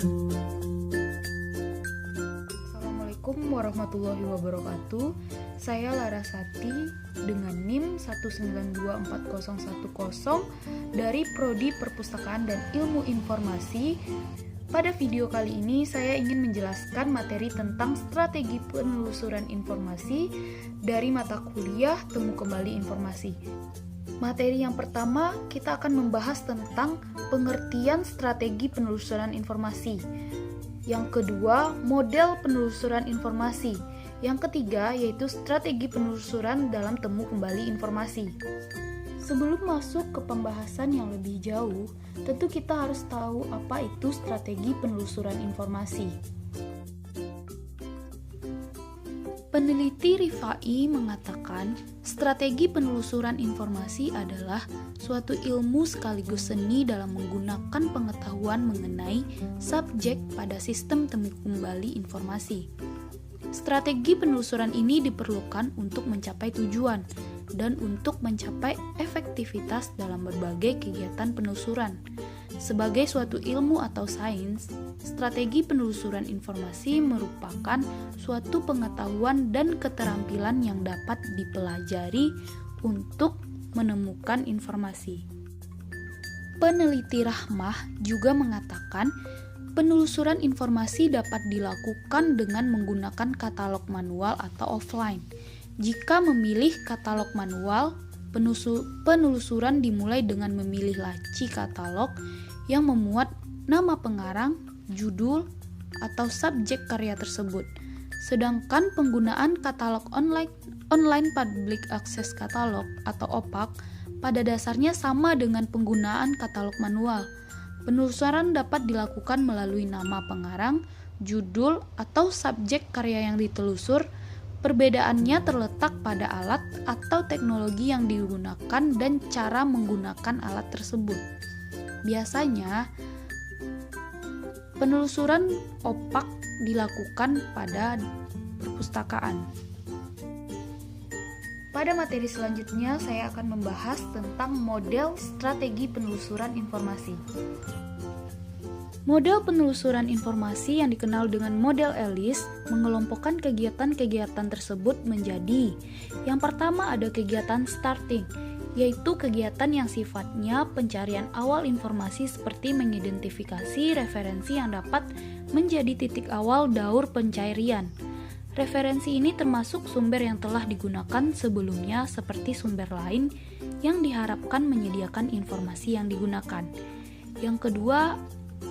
Assalamualaikum warahmatullahi wabarakatuh. Saya Larasati dengan NIM 1924010 dari Prodi Perpustakaan dan Ilmu Informasi. Pada video kali ini saya ingin menjelaskan materi tentang strategi penelusuran informasi dari mata kuliah Temu Kembali Informasi. Materi yang pertama, kita akan membahas tentang pengertian strategi penelusuran informasi. Yang kedua, model penelusuran informasi. Yang ketiga, yaitu strategi penelusuran dalam Temu Kembali Informasi. Sebelum masuk ke pembahasan yang lebih jauh, tentu kita harus tahu apa itu strategi penelusuran informasi. Peneliti Rifai mengatakan, strategi penelusuran informasi adalah suatu ilmu sekaligus seni dalam menggunakan pengetahuan mengenai subjek pada sistem temu kembali informasi. Strategi penelusuran ini diperlukan untuk mencapai tujuan dan untuk mencapai efektivitas dalam berbagai kegiatan penelusuran. Sebagai suatu ilmu atau sains, strategi penelusuran informasi merupakan suatu pengetahuan dan keterampilan yang dapat dipelajari untuk menemukan informasi. Peneliti Rahmah juga mengatakan, penelusuran informasi dapat dilakukan dengan menggunakan katalog manual atau offline. Jika memilih katalog manual, penelusuran dimulai dengan memilih laci katalog yang memuat nama pengarang, judul, atau subjek karya tersebut. Sedangkan penggunaan katalog online public access catalog atau OPAC pada dasarnya sama dengan penggunaan katalog manual. Penelusuran dapat dilakukan melalui nama pengarang, judul, atau subjek karya yang ditelusur. Perbedaannya terletak pada alat atau teknologi yang digunakan dan cara menggunakan alat tersebut. Biasanya, penelusuran OPAC dilakukan pada perpustakaan. Pada materi selanjutnya, saya akan membahas tentang model strategi penelusuran informasi. Model penelusuran informasi yang dikenal dengan model Ellis mengelompokkan kegiatan-kegiatan tersebut menjadi: yang pertama ada kegiatan starting, yaitu kegiatan yang sifatnya pencarian awal informasi seperti mengidentifikasi referensi yang dapat menjadi titik awal daur pencarian. Referensi ini termasuk sumber yang telah digunakan sebelumnya seperti sumber lain yang diharapkan menyediakan informasi yang digunakan. Yang kedua,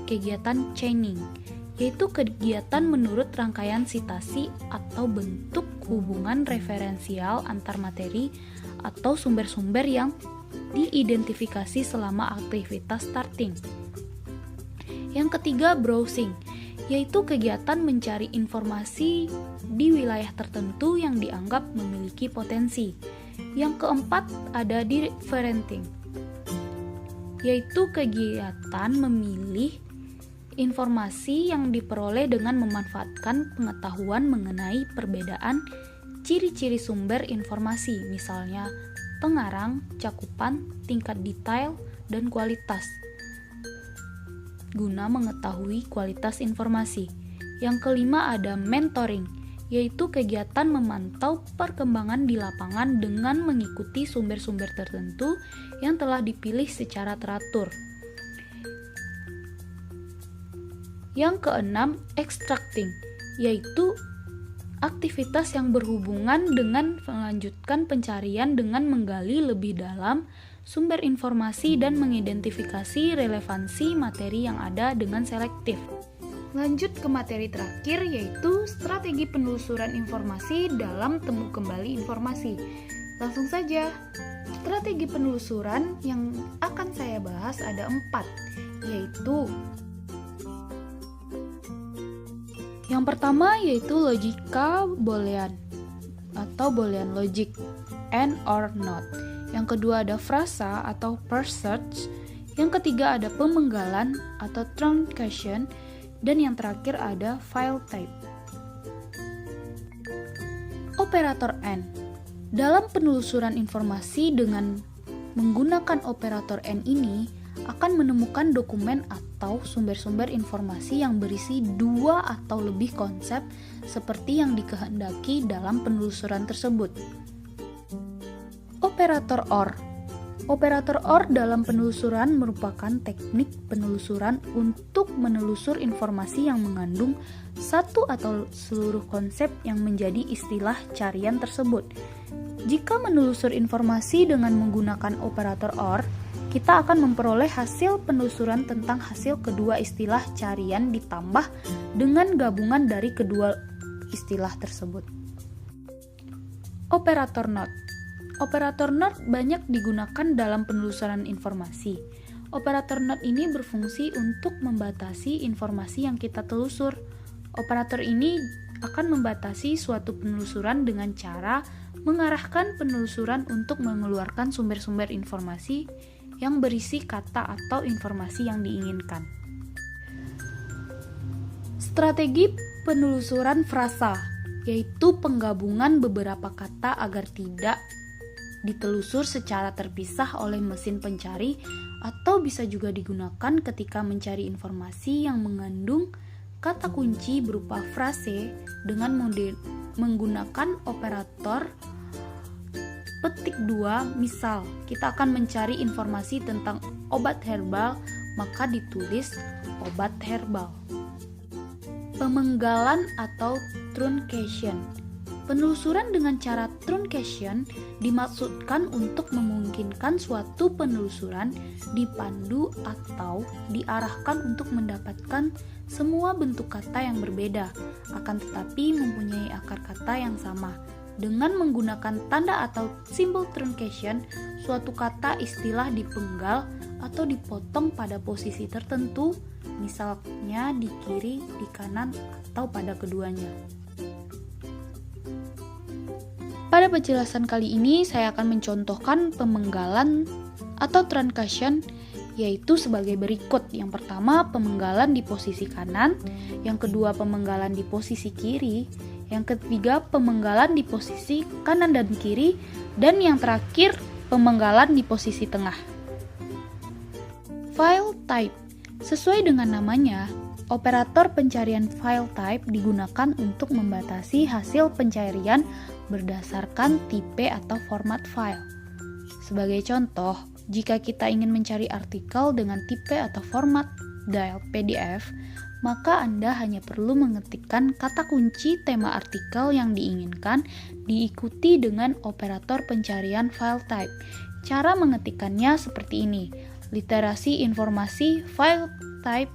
kegiatan chaining, yaitu kegiatan menurut rangkaian sitasi atau bentuk hubungan referensial antar materi atau sumber-sumber yang diidentifikasi selama aktivitas starting. Yang ketiga, browsing, yaitu kegiatan mencari informasi di wilayah tertentu yang dianggap memiliki potensi. Yang keempat, ada differenting, yaitu kegiatan memilih informasi yang diperoleh dengan memanfaatkan pengetahuan mengenai perbedaan ciri-ciri sumber informasi, misalnya pengarang, cakupan, tingkat detail, dan kualitas, guna mengetahui kualitas informasi. Yang kelima ada mentoring, yaitu kegiatan memantau perkembangan di lapangan dengan mengikuti sumber-sumber tertentu yang telah dipilih secara teratur. Yang keenam, extracting, yaitu aktivitas yang berhubungan dengan melanjutkan pencarian dengan menggali lebih dalam sumber informasi dan mengidentifikasi relevansi materi yang ada dengan selektif. Lanjut ke materi terakhir, yaitu strategi penelusuran informasi dalam Temu Kembali Informasi. Langsung saja, strategi penelusuran yang akan saya bahas ada 4, yaitu yang pertama yaitu logika boolean atau boolean logic, and or not. Yang kedua ada frasa atau parse search. Yang ketiga ada pemenggalan atau truncation, dan yang terakhir ada file type. Operator AND. Dalam penelusuran informasi dengan menggunakan operator AND ini akan menemukan dokumen atau atau sumber-sumber informasi yang berisi 2 atau lebih konsep seperti yang dikehendaki dalam penelusuran tersebut. Operator OR. Operator OR dalam penelusuran merupakan teknik penelusuran untuk menelusur informasi yang mengandung satu atau seluruh konsep yang menjadi istilah carian tersebut. Jika menelusur informasi dengan menggunakan operator OR, kita akan memperoleh hasil penelusuran tentang hasil kedua istilah carian ditambah dengan gabungan dari kedua istilah tersebut. Operator NOT. Operator NOT banyak digunakan dalam penelusuran informasi. Operator NOT ini berfungsi untuk membatasi informasi yang kita telusur. Operator ini akan membatasi suatu penelusuran dengan cara mengarahkan penelusuran untuk mengeluarkan sumber-sumber informasi yang berisi kata atau informasi yang diinginkan. Strategi penelusuran frasa, yaitu penggabungan beberapa kata agar tidak ditelusur secara terpisah oleh mesin pencari, atau bisa juga digunakan ketika mencari informasi yang mengandung kata kunci berupa frase dengan menggunakan operator petik 2. Misal, kita akan mencari informasi tentang obat herbal, maka ditulis obat herbal. Pemenggalan atau truncation. Penelusuran dengan cara truncation dimaksudkan untuk memungkinkan suatu penelusuran dipandu atau diarahkan untuk mendapatkan semua bentuk kata yang berbeda, akan tetapi mempunyai akar kata yang sama. Dengan menggunakan tanda atau simbol truncation, suatu kata istilah dipenggal atau dipotong pada posisi tertentu, misalnya di kiri, di kanan, atau pada keduanya. Pada penjelasan kali ini, saya akan mencontohkan pemenggalan atau truncation, yaitu sebagai berikut. Yang pertama, pemenggalan di posisi kanan. Yang kedua, pemenggalan di posisi kiri. Yang ketiga, pemenggalan di posisi kanan dan kiri. Dan yang terakhir, pemenggalan di posisi tengah. File type. Sesuai dengan namanya, operator pencarian file type digunakan untuk membatasi hasil pencarian berdasarkan tipe atau format file. Sebagai contoh, jika kita ingin mencari artikel dengan tipe atau format .pdf, maka Anda hanya perlu mengetikkan kata kunci tema artikel yang diinginkan diikuti dengan operator pencarian file type. Cara mengetikkannya seperti ini: literasi informasi file type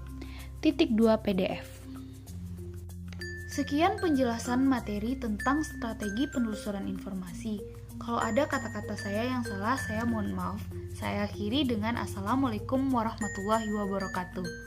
.2 PDF. Sekian penjelasan materi tentang strategi penelusuran informasi. Kalau ada kata-kata saya yang salah, saya mohon maaf. Saya akhiri dengan Assalamualaikum warahmatullahi wabarakatuh.